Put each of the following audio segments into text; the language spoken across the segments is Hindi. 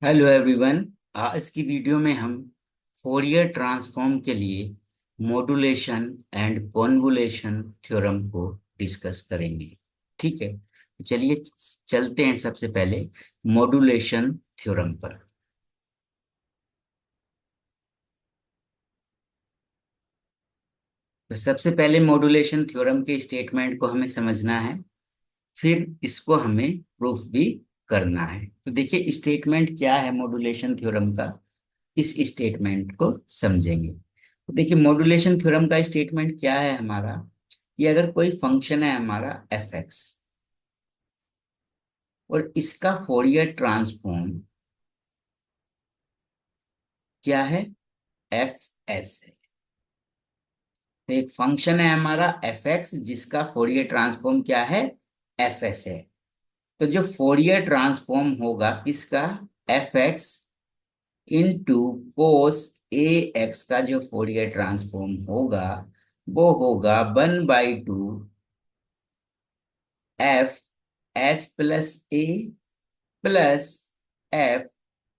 Hello everyone. आज की वीडियो में हम फोरियर ट्रांसफॉर्म के लिए मॉड्यूलेशन एंड कॉन्वोल्यूशन थ्योरम को डिस्कस करेंगे। ठीक है, तो चलिए चलते हैं सबसे पहले मॉड्यूलेशन थ्योरम पर। तो सबसे पहले मॉड्यूलेशन थ्योरम के स्टेटमेंट को हमें समझना है, फिर इसको हमें प्रूफ भी करना है। तो देखिए स्टेटमेंट क्या है मॉड्यूलेशन थ्योरम का, इस स्टेटमेंट को समझेंगे। तो देखिए मॉड्यूलेशन थ्योरम का स्टेटमेंट क्या है हमारा, कि अगर कोई फंक्शन है हमारा एफ एक्स और इसका फोरियर ट्रांसफॉर्म क्या है, एफ एस है। तो एक फंक्शन है हमारा एफ एक्स जिसका फोरियर ट्रांसफॉर्म क्या है, एफ एस है। तो जो फोरियर ट्रांसफॉर्म होगा किसका, एफ एक्स इंटू कोस ए एक्स का जो फोरियर ट्रांसफॉर्म होगा वो होगा 1/2 F S plus A plus F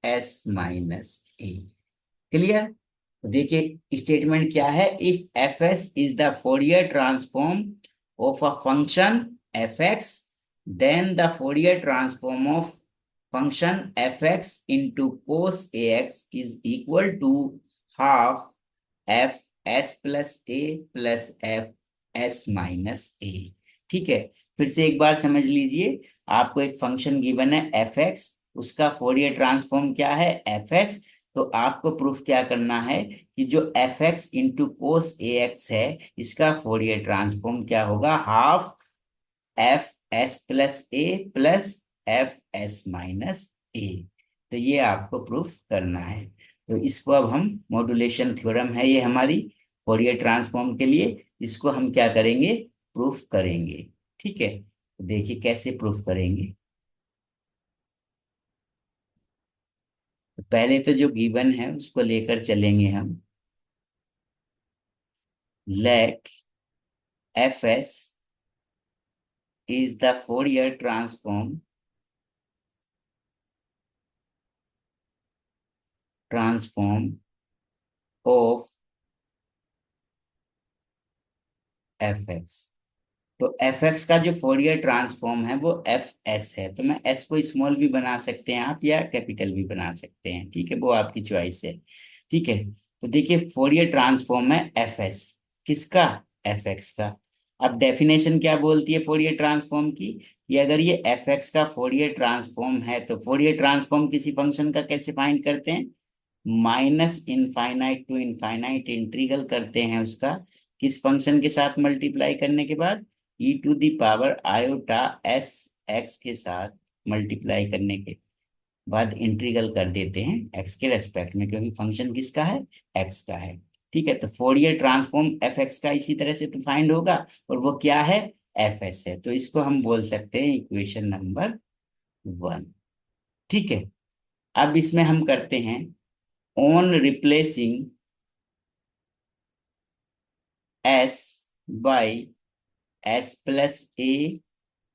S minus A. Clear. तो देखिए स्टेटमेंट क्या है, if F S is the Fourier transform of a function F X, then the Fourier transform of function F x into cos A X is equal to half F S plus A plus F S minus ए। ठीक है, फिर से एक बार समझ लीजिए। आपको एक फंक्शन गिवन है एफ एक्स, उसका फोरियर ट्रांसफॉर्म क्या है, एफ एस। तो आपको प्रूफ क्या करना है कि जो एफ एक्स इंटू कोस ए एक्स है इसका फोरियर ट्रांसफॉर्म क्या होगा, हाफ एफ एस प्लस ए प्लस एफ एस माइनस ए। तो ये आपको प्रूफ करना है। तो इसको अब हम, मॉड्यूलेशन थ्योरम है ये हमारी फोरियर ट्रांसफॉर्म के लिए, इसको हम क्या करेंगे, प्रूफ करेंगे। ठीक है, तो देखिए कैसे प्रूफ करेंगे। तो पहले तो जो गिवन है उसको लेकर चलेंगे हम। Let F S is the Fourier transform of F X. तो एफ एक्स का जो फोरियर ट्रांसफॉर्म है वो एफ एस है। तो मैं एस को स्मॉल भी बना सकते हैं आप या कैपिटल भी बना सकते हैं, ठीक है, वो आपकी चॉइस है। ठीक है, तो देखिए फोरियर ट्रांसफॉर्म है एफ एस, किसका, एफ एक्स का। अब डेफिनेशन क्या बोलती है फोरियर ट्रांसफॉर्म की, कि अगर ये एफ एक्स का फोरियर ट्रांसफॉर्म है तो फोरियर ट्रांसफॉर्म किसी फंक्शन का कैसे फाइंड करते हैं, minus infinite to infinite integral करते हैं उसका, किस फंक्शन के साथ मल्टीप्लाई करने के बाद, e to the power iota S x के साथ मल्टीप्लाई करने के बाद इंटीग्रल कर देते हैं एक्स के रेस्पेक्ट में, क्योंकि फंक्शन किसका है, एक्स का है। ठीक है, तो फोरियर ट्रांसफॉर्म एफ एक्स का इसी तरह से तो फाइंड होगा, और वो क्या है, एफ एस है। तो इसको हम बोल सकते हैं इक्वेशन नंबर 1। ठीक है, अब इसमें हम करते हैं, on replacing s by s plus a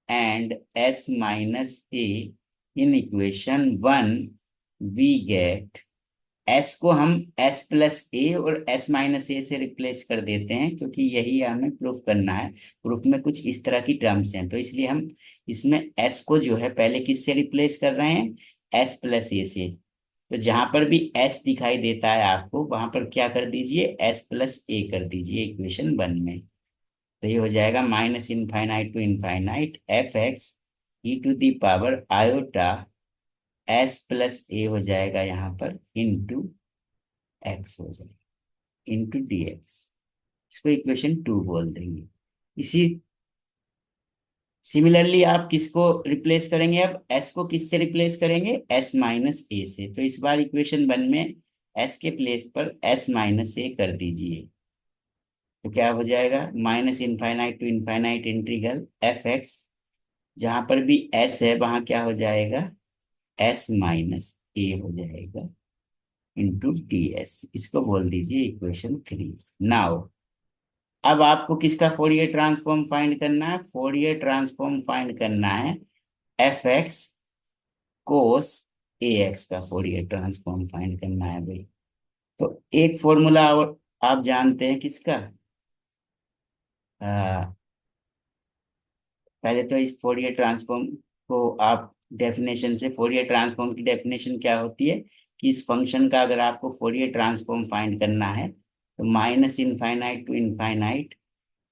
and s minus a in equation 1, we get s को हम s प्लस ए और s माइनस ए से रिप्लेस कर देते हैं, क्योंकि यही हमें प्रूफ करना है। प्रूफ में कुछ इस तरह की टर्म्स हैं, तो इसलिए हम इसमें s को जो है पहले किससे रिप्लेस कर रहे हैं, s प्लस ए से। तो जहां पर भी s दिखाई देता है आपको वहां पर क्या कर दीजिए, s प्लस ए कर दीजिए इक्वेशन 1 में। तो ये हो जाएगा minus infinite to infinite F x e to the power iota s plus a हो जाएगा यहाँ पर इंटू एक्स हो जाएगा, इंटू डी एक्स। इसको इक्वेशन 2 बोल देंगे। इसी सिमिलरली आप किसको रिप्लेस करेंगे, अब एस को किससे रिप्लेस करेंगे, एस माइनस ए से। तो इस बार इक्वेशन 1 में एस के प्लेस पर एस माइनस ए कर दीजिए। तो क्या हो जाएगा, minus infinite to infinite integral F X, जहां पर भी एस है वहां क्या हो जाएगा, एस माइनस ए हो जाएगा इंटू डी एस। इसको बोल दीजिए इक्वेशन 3। नाउ अब आपको किसका फोरियर ट्रांसफॉर्म फाइंड करना है, फोरियर ट्रांसफॉर्म फाइंड करना है एफ एक्स कोस ए एक्स का फोरियर ट्रांसफॉर्म फाइंड करना है भाई। तो एक फॉर्मूला और आप जानते हैं किसका। आ, पहले तो इस फोरियर ट्रांसफॉर्म को आप डेफिनेशन से, फोरियर ट्रांसफॉर्म की डेफिनेशन क्या होती है कि इस फंक्शन का अगर आपको फोरियर ट्रांसफॉर्म फाइंड करना है तो माइनस इनफाइनाइट टू इनफाइनाइट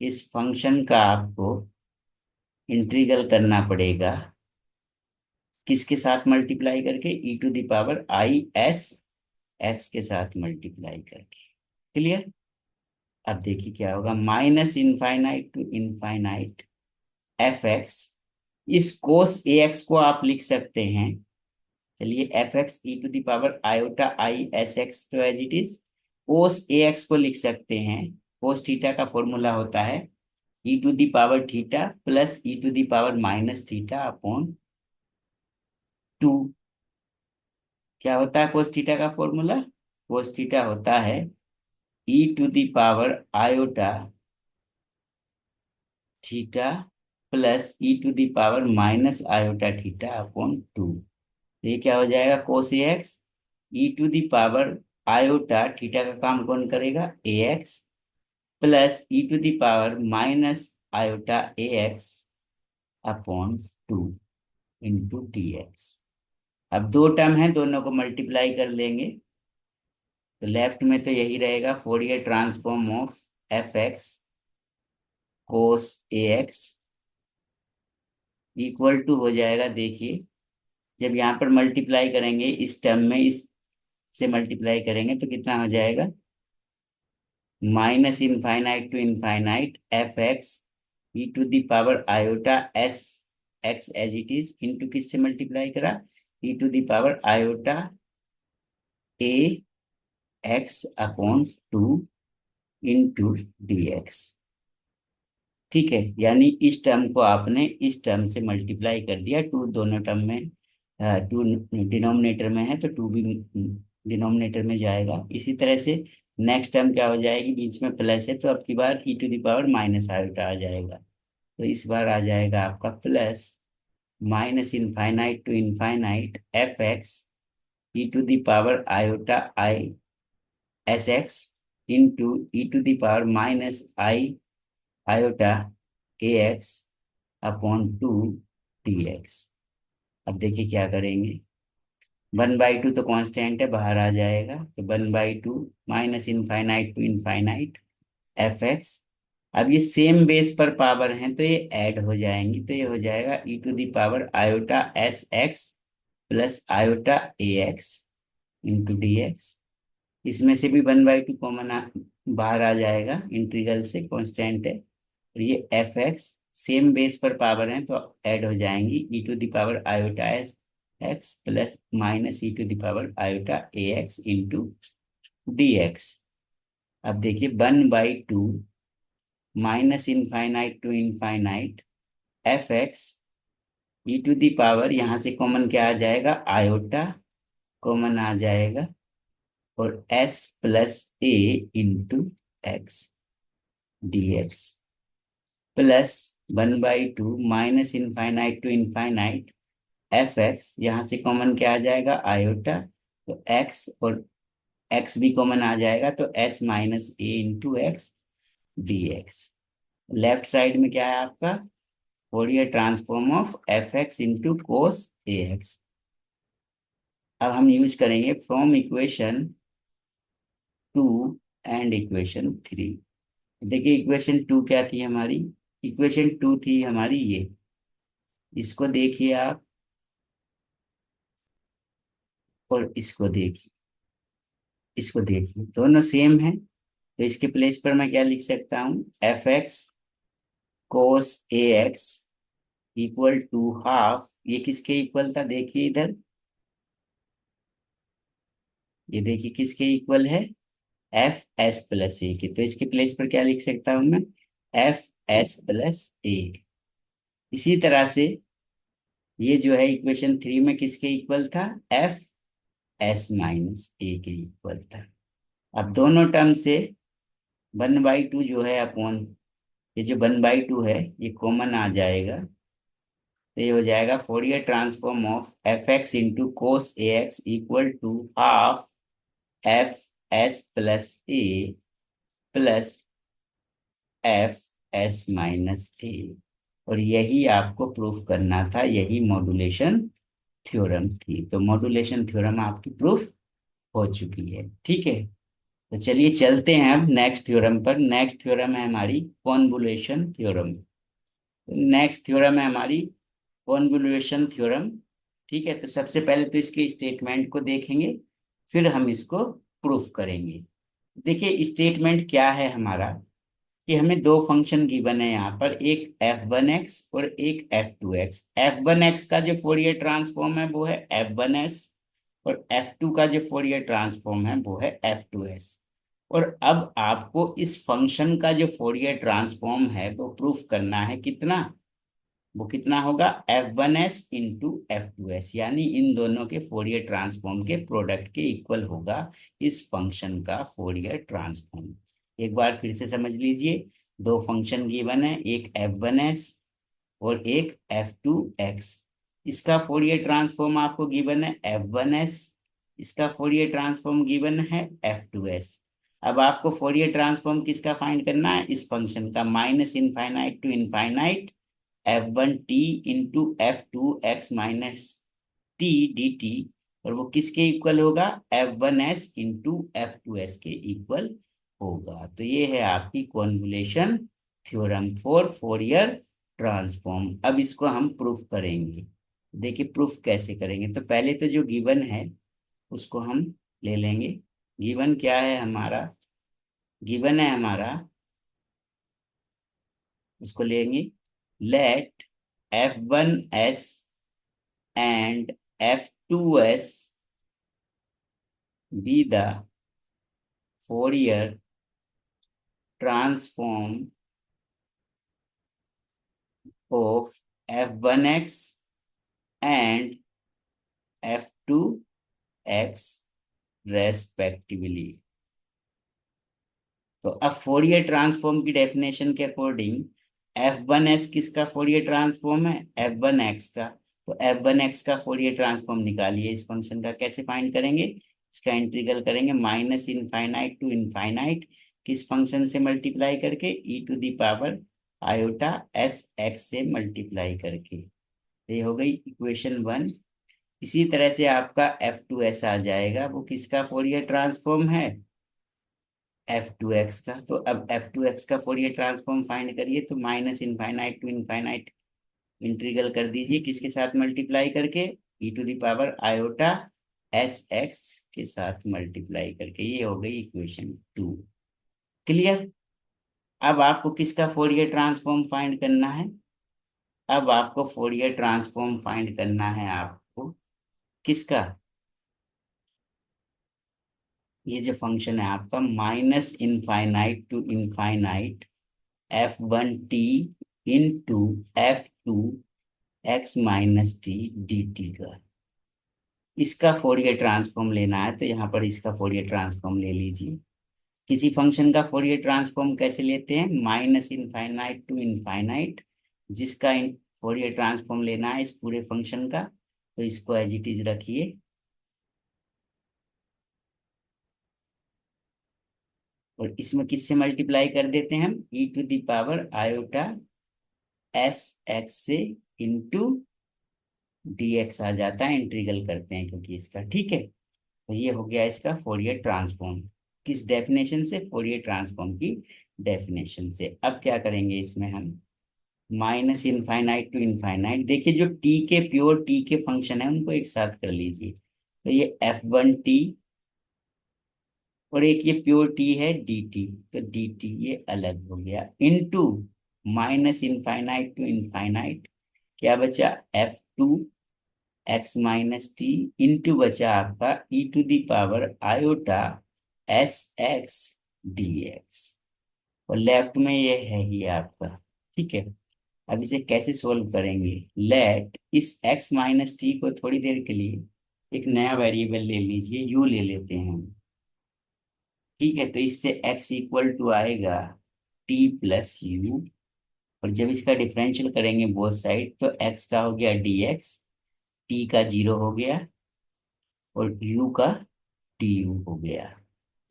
इस फंक्शन का आपको इंटीग्रल करना पड़ेगा, किसके साथ मल्टीप्लाई करके, e to the power I S x के साथ मल्टीप्लाई करके। क्लियर। अब देखिए क्या होगा, minus infinite to infinite F x, इस कोस ए एक्स को आप लिख सकते हैं, चलिए f x e to the power iota i S x तो as it is, cos A x को लिख सकते हैं, कोस थीटा का फॉर्मूला होता है e to the power theta plus e to the power minus theta upon 2। क्या होता है कोस थीटा का फॉर्मूला, कोस थीटा होता है e to the power iota theta plus e to the power minus iota theta upon 2। ये क्या हो जाएगा, cos A x e to the power iota theta का काम कौन करेगा, a x plus e to the power minus iota a x upon 2 into D x. अब दो टर्म है, दोनों को मल्टीप्लाई कर लेंगे तो लेफ्ट में तो यही रहेगा, Fourier transform of F X cos A x equal to हो जाएगा, देखिए जब यहाँ पर मल्टीप्लाई करेंगे इस टर्म में, इस से मल्टीप्लाई करेंगे तो कितना हो जाएगा, minus infinite to infinite F x e to the power iota S x as it is into किससे मल्टीप्लाई करा, e to the power iota a x upon 2 into D x. ठीक है, यानी इस टर्म को आपने इस टर्म से मल्टीप्लाई कर दिया, टू दोनों टर्म में, टू डिनोमिनेटर में है तो टू भी डिनोमिनेटर में जाएगा। इसी तरह से नेक्स्ट टर्म क्या हो जाएगी, बीच में प्लस है तो अब की बार e to the power minus iota आ जाएगा, तो इस बार आ जाएगा आपका plus minus infinite to infinite F x e to the power iota i S x into E to the power minus i iota a x upon 2 d x. अब देखिए क्या करेंगे, 1/2 तो कांस्टेंट है, बाहर आ जाएगा तो 1/2 minus infinite to infinite F X. अब ये सेम बेस पर पावर हैं तो ये ऐड हो जाएंगी, तो ये हो जाएगा e to the power iota S x plus iota a x into D x. इसमें से भी 1/2 कॉमन बाहर आ जाएगा, इंटीग्रल से कांस्टेंट है, और ये एफ एक्स सेम बेस पर पावर है तो ऐड हो जाएंगी, e to the power iota S x plus minus e to the power iota a x into D x. अब देखिए 1/2 minus infinite to infinite F x e to the power, यहाँ से कॉमन क्या आ जाएगा, आयोटा कॉमन आ जाएगा, और S plus A into x D X plus 1/2 minus infinite to infinite F X, यहाँ से कॉमन क्या आ जाएगा, आयोटा, तो एक्स और एक्स भी कॉमन आ जाएगा तो s minus a into x D x. Left side में क्या है आपका, Fourier transform of F x into cos A x. अब हम यूज करेंगे फ्रॉम इक्वेशन 2 एंड इक्वेशन 3। देखिए इक्वेशन 2 क्या थी हमारी, इक्वेशन 2 थी हमारी ये, इसको देखिए आप और इसको देखिए, इसको देखिए दोनों सेम है, तो इसके प्लेस पर मैं क्या लिख सकता हूँ, F X cos A x equal to half, ये किसके इक्वल था, देखिए इधर, ये देखिए किसके इक्वल है, एफ एस प्लस ए के, तो इसके प्लेस पर क्या लिख सकता हूँ मैं, एफ एस प्लस ए। इसी तरह से ये जो है इक्वेशन 3 में किसके इक्वल था, एफ एस माइनस ए के इक्वल था। अब दोनों टर्म से 1/2 जो है अपॉन, ये जो 1/2 है ये कॉमन आ जाएगा, तो ये हो जाएगा Fourier transform of F x into cos A x equal to half F S plus A plus F S minus a. और यही आपको प्रूफ करना था, यही मॉड्यूलेशन थ्योरम थी। तो मॉड्यूलेशन थ्योरम आपकी प्रूफ हो चुकी है। ठीक है, तो चलिए चलते हैं अब नेक्स्ट थ्योरम पर। नेक्स्ट थ्योरम है हमारी कॉन्वोल्यूशन थ्योरम। नेक्स्ट थ्योरम है हमारी कॉन्वोल्यूशन थ्योरम। ठीक है, तो सबसे पहले तो इसके स्टेटमेंट को देखेंगे, फिर हम इसको प्रूफ करेंगे। देखिए स्टेटमेंट क्या है हमारा, कि हमें दो फंक्शन गिवन है यहाँ पर, एक f1x और एक f2x। f1x का जो फोरियर ट्रांसफॉर्म है वो है f1s, और f2 का जो फोरियर ट्रांसफॉर्म है वो है f2s। और अब आपको इस फंक्शन का जो फोरियर ट्रांसफॉर्म है वो प्रूफ करना है। कितना? वो कितना होगा? f1s इंटू f2s, यानी इन दोनों के फोरियर ट्रांसफॉर्म के प्रोडक्ट के इक्वल होगा इस फंक्शन का फोरियर ट्रांसफॉर्म। एक बार फिर से समझ लीजिए, दो फंक्शन गिवन है, एक f1s और एक f2x। इसका फोरियर ट्रांसफॉर्म आपको गिवन है f1s, इसका फोरियर ट्रांसफॉर्म गिवन है f2s। अब आपको फोरियर ट्रांसफॉर्म किसका फाइंड करना है? इस फंक्शन का, minus infinite to infinite f1t into f2x minus T D T. और वो किसके इक्वल होगा? f1s इंटू f2s के इक्वल होगा। तो ये है आपकी convolution theorem for Fourier transform. अब इसको हम प्रूफ करेंगे। देखिए प्रूफ कैसे करेंगे, तो पहले तो जो गिवन है उसको हम ले लेंगे। गिवन क्या है हमारा? गिवन है हमारा, उसको लेंगे, late f1s and f2s be the Fourier transform of f1x and f2x respectively। तो अब फोरियर ट्रांसफॉर्म की डेफिनेशन के अकॉर्डिंग f1s किसका फोरियर ट्रांसफॉर्म है? f1x का। तो f1x का फोरियर ट्रांसफॉर्म निकालिए इस फंक्शन का। कैसे फाइंड करेंगे? इसका इंटीग्रल करेंगे माइनस इनफाइनाइट टू इनफाइनाइट, किस फंक्शन से मल्टीप्लाई करके? E to the power iota S x से मल्टीप्लाई करके। ये हो गई इक्वेशन 1। इसी तरह से आपका f2s आ जाएगा, वो किसका फोरियर ट्रांसफॉर्म है? f2x का। तो अब f2x का फोरियर ट्रांसफॉर्म फाइंड करिए, तो minus infinite to infinite integral कर दीजिए, किसके साथ मल्टीप्लाई करके? E to the power iota S x के साथ मल्टीप्लाई करके। ये हो गई इक्वेशन 2। क्लियर? अब आपको किसका फोरियर ट्रांसफॉर्म फाइंड करना है? अब आपको फोरियर ट्रांसफॉर्म फाइंड करना है आपको किसका? ये जो फंक्शन है आपका minus infinite to infinite f1t into f2x minus T D T का, इसका फोरियर ट्रांसफॉर्म लेना है। तो यहाँ पर इसका फोरियर ट्रांसफॉर्म ले लीजिए। किसी फंक्शन का फोरियर ट्रांसफॉर्म कैसे लेते हैं? माइनस इनफाइनाइट टू इनफाइनाइट, जिसका फोरियर ट्रांसफॉर्म लेना है इस पूरे फंक्शन का। तो इसको एज इट इज रखिए, और इसमें किससे मल्टीप्लाई कर देते हैं हम? E to the power iota S x से इंटू dx आ जाता है, इंटीग्रल करते हैं क्योंकि इसका। ठीक है, तो ये हो गया इसका फोरियर ट्रांसफॉर्म। किस डेफिनेशन से? फोरियर ट्रांसफॉर्म की डेफिनेशन से। अब क्या करेंगे इसमें हम? माइनस इनफाइनाइट टू इनफाइनाइट, देखिए जो टी के, प्योर टी के फंक्शन है उनको एक साथ कर लीजिए। तो ये f1t, और एक ये प्योर टी है dt, तो dt ये अलग हो गया, into minus infinite to infinite, क्या बचा? f2x माइनस टी, इंटू बचा आपका e to the power iota S x D x, और लेफ्ट में ये है ही आपका। ठीक है, अब इसे कैसे सोल्व करेंगे? लेट इस x माइनस टी को थोड़ी देर के लिए एक नया वेरिएबल ले लीजिए, यू ले लेते हैं। ठीक है, तो इससे x इक्वल टू आएगा t प्लस यू, और जब इसका डिफरेंशियल करेंगे बोथ साइड तो x का हो गया dx, t का 0 हो गया और u का du हो गया।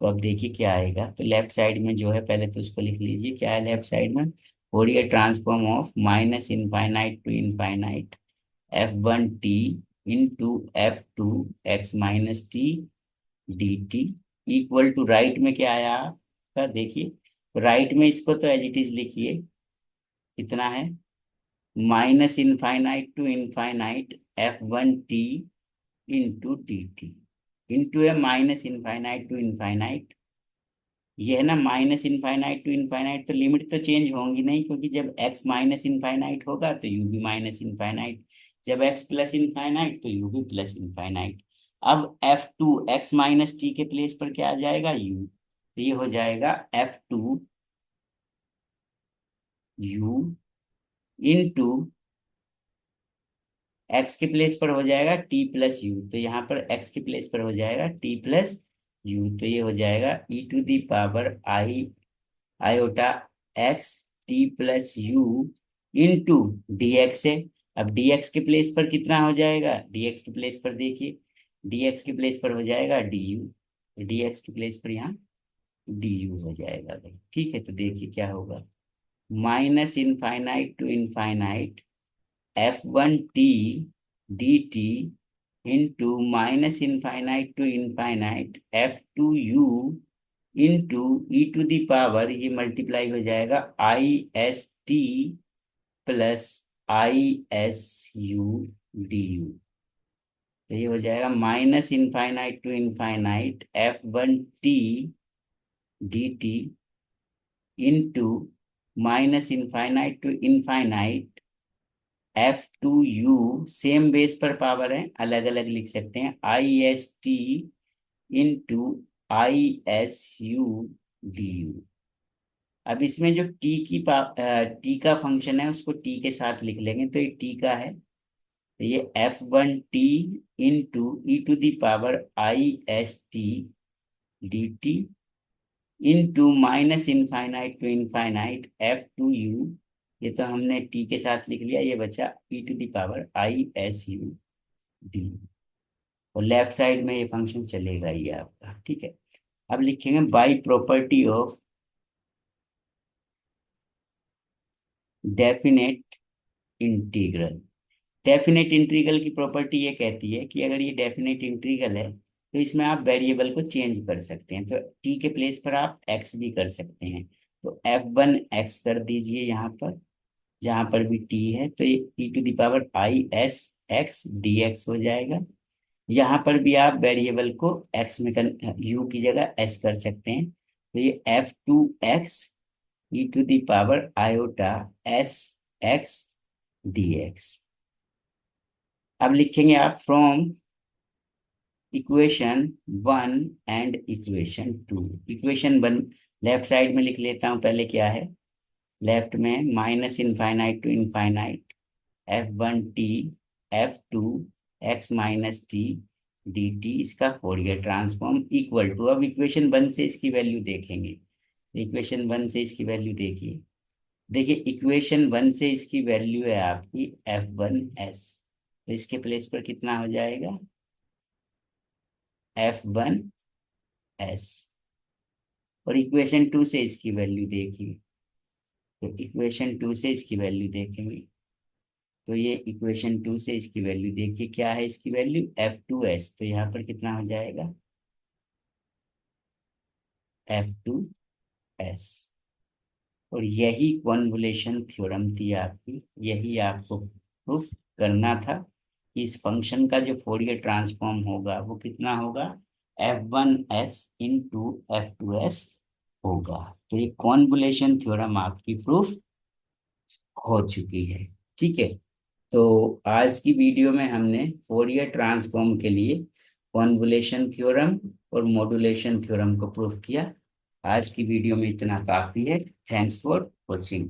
तो अब देखिए क्या आएगा। तो लेफ्ट साइड में जो है पहले तो उसको लिख लीजिए, क्या है लेफ्ट साइड में, Fourier transform of minus infinite to infinite f1t into f2x minus T D T equal to, right में क्या आया आपका देखिए, राइट में इसको तो एज इट इज लिखिए, कितना है, minus infinite to infinite f1t into D T, into है माइनस इनफाइनाइट टू इनफाइनाइट, ये है ना माइनस इनफाइनाइट टू इनफाइनाइट, तो लिमिट तो चेंज होंगी नहीं, क्योंकि जब x माइनस इनफाइनाइट होगा तो u भी माइनस इनफाइनाइट, जब x प्लस इनफाइनाइट तो u भी प्लस इनफाइनाइट। अब f2 x माइनस टी के प्लेस पर क्या आ जाएगा, u, तो ये हो जाएगा f2 u इंटू x के प्लेस पर हो जाएगा t प्लस यू, तो यहाँ पर x के प्लेस पर हो जाएगा t प्लस यू, तो ये हो जाएगा e to the power I iota X T plus U into D X है। अब dx के प्लेस पर कितना हो जाएगा, dx के प्लेस पर देखिए, dx के प्लेस पर हो जाएगा du, dx के प्लेस पर यहाँ du हो जाएगा भाई। ठीक है, तो देखिए क्या होगा, minus infinite to infinite f1t dt into minus infinite to infinite f2u into E to the power, ये मल्टीप्लाई हो जाएगा I S T plus I S U D U, तो ये हो जाएगा minus infinite to infinite f1t डी T into minus infinite to infinite f2u, same base पर पावर है, अलग अलग लिख सकते हैं, I S T into I S U D you. अब इसमें जो टी का फंक्शन है उसको टी के साथ लिख लेंगे, तो ये टी का है, तो ये f1t into E to the power I S T D T into minus infinite to infinite f2u, ये तो हमने टी के साथ लिख लिया, ये बचा e to the power I S U d, और लेफ्ट साइड में ये फंक्शन चलेगा ये आपका। ठीक है, अब लिखेंगे by property of definite integral. Definite integral की प्रॉपर्टी ये कहती है कि अगर ये डेफिनेट इंटीग्रल है तो इसमें आप वेरिएबल को चेंज कर सकते हैं, तो टी के प्लेस पर आप एक्स भी कर सकते हैं, तो f1x कर दीजिए यहाँ पर, जहां पर भी टी है, तो ये e to the power I S x D X हो जाएगा। यहाँ पर भी आप वेरिएबल को x में u की जगह s कर सकते हैं, तो ये f2x E to the power iota S x D x. अब लिखेंगे आप from equation 1 and equation 2। Equation 1 left side में लिख लेता हूं, पहले क्या है, लेफ्ट में minus infinite to infinite f1t f2x minus T D T, इसका फोरियर ट्रांसफॉर्म इक्वल टू, अब इक्वेशन 1 से इसकी वैल्यू देखेंगे, इक्वेशन 1 से इसकी वैल्यू देखिए, देखिए इक्वेशन 1 से इसकी वैल्यू है आपकी f1s, तो इसके प्लेस पर कितना हो जाएगा f1s, और इक्वेशन 2 से इसकी वैल्यू देखिए, तो इक्वेशन 2 से इसकी वैल्यू देखेंगे, तो ये इक्वेशन 2 से इसकी वैल्यू देखिए, क्या है इसकी वैल्यू f2s, तो यहाँ पर कितना हो जाएगा f2s, और यही कॉन्वोल्यूशन थ्योरम थी आपकी, यही आपको प्रूफ करना था कि इस फंक्शन का जो फोरियर ट्रांसफॉर्म होगा वो कितना होगा f1s इंटू f2s होगा। तो ये कॉन्वोल्यूशन थ्योरम आपकी प्रूफ हो चुकी है। ठीक है, तो आज की वीडियो में हमने फोरियर ट्रांसफॉर्म के लिए कॉन्वोल्यूशन थ्योरम और मॉड्यूलेशन थ्योरम को प्रूफ किया। आज की वीडियो में इतना काफी है। Thanks for watching.